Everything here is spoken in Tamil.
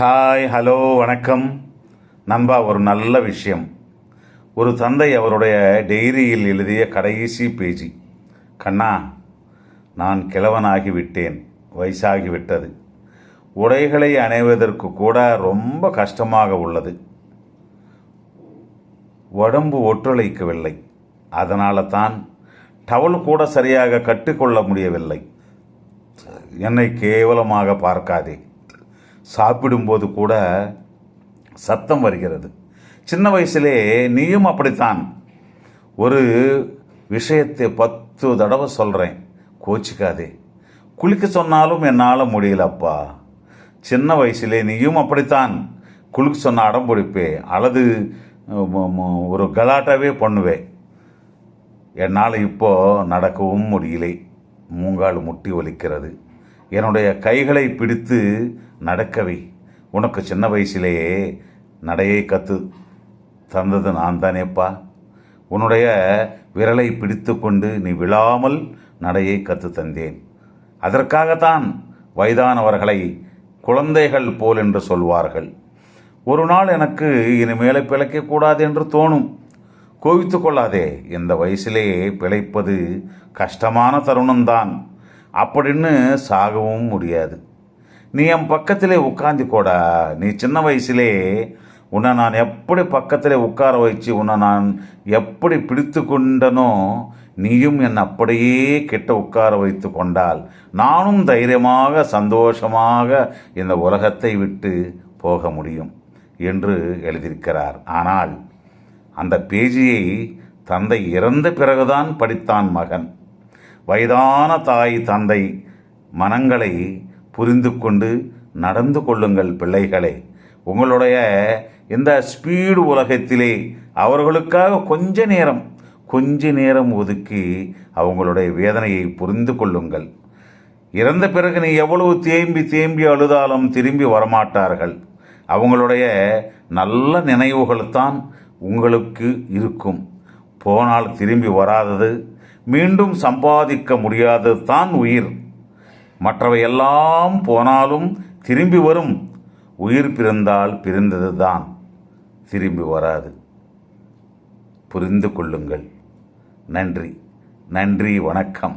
ஹாய், ஹலோ, வணக்கம் நண்பா. ஒரு நல்ல விஷயம். ஒரு தந்தை அவருடைய டைரியில் எழுதிய கடைசி பேஜி. கண்ணா, நான் கிழவனாகிவிட்டேன், வயசாகிவிட்டது. உடைகளை அணிவதற்கு கூட ரொம்ப கஷ்டமாக உள்ளது. உடம்பு ஒத்துழைக்கவில்லை. அதனால தான் டவல் கூட சரியாக கட்டிக்கொள்ள முடியவில்லை. என்னை கேவலமாக பார்க்காதே. சாப்பிடும்போது கூட சத்தம் வருகிறது. சின்ன வயசிலே நீயும் அப்படித்தான். ஒரு விஷயத்தை 10 தடவை சொல்கிறேன், கோச்சிக்காதே. குளிக்க சொன்னாலும் என்னால் முடியலப்பா. சின்ன வயசிலே நீயும் அப்படித்தான். குளிக்க சொன்ன அடம் பிடிப்பே, அல்லது ஒரு கலாட்டாவே பண்ணுவே. என்னால் இப்போது நடக்கவும் முடியலை. மூங்கால் முட்டி வலிக்கிறது. என்னுடைய கைகளை பிடித்து நடக்கவை. உனக்கு சின்ன வயசிலேயே நடையை கற்று தந்தது நான் தானேப்பா. உன்னுடைய விரலை பிடித்து கொண்டு நீ விழாமல் நடையை கற்று தந்தேன். அதற்காகத்தான் வயதானவர்களை குழந்தைகள் போல் என்று சொல்வார்கள். ஒரு நாள் எனக்கு இனிமேலே பிழைக்கக்கூடாது என்று தோணும். கோவித்து கொள்ளாதே. இந்த வயசிலேயே பிழைப்பது கஷ்டமான தருணம்தான். அப்படின்னு சாகவும் முடியாது. நீ என் பக்கத்திலே உட்காந்துக்கோடா. நீ சின்ன வயசிலே உன்னை நான் எப்படி பக்கத்திலே உட்கார வச்சு உன்னை நான் எப்படி பிடித்து கொண்டனோ, நீயும் என்னை அப்படியே கிட்ட உட்கார வைத்து கொண்டால் நானும் தைரியமாக சந்தோஷமாக இந்த உலகத்தை விட்டு போக முடியும் என்று எழுதியிருக்கிறார். ஆனால் அந்த பேஜியை தந்தை இறந்த பிறகுதான் படித்தான் மகன். வயதான தாய் தந்தை மனங்களை புரிந்து கொண்டு நடந்து கொள்ளுங்கள் பிள்ளைகளே. உங்களுடைய இந்த ஸ்பீடு உலகத்திலே அவர்களுக்காக கொஞ்ச நேரம் ஒதுக்கி அவங்களுடைய வேதனையை புரிந்து கொள்ளுங்கள். இறந்த பிறகு நீ எவ்வளவு தேம்பி அழுதாலும் திரும்பி வரமாட்டார்கள். அவங்களுடைய நல்ல நினைவுகள் தான் உங்களுக்கு இருக்கும். போனால் திரும்பி வராதது, மீண்டும் சம்பாதிக்க முடியாதது தான் உயிர். மற்றவை எல்லாம் போனாலும் திரும்பி வரும். உயிர் பிறந்தால் பிறந்தது தான் திரும்பி வராது. புரிந்து கொள்ளுங்கள். நன்றி, வணக்கம்.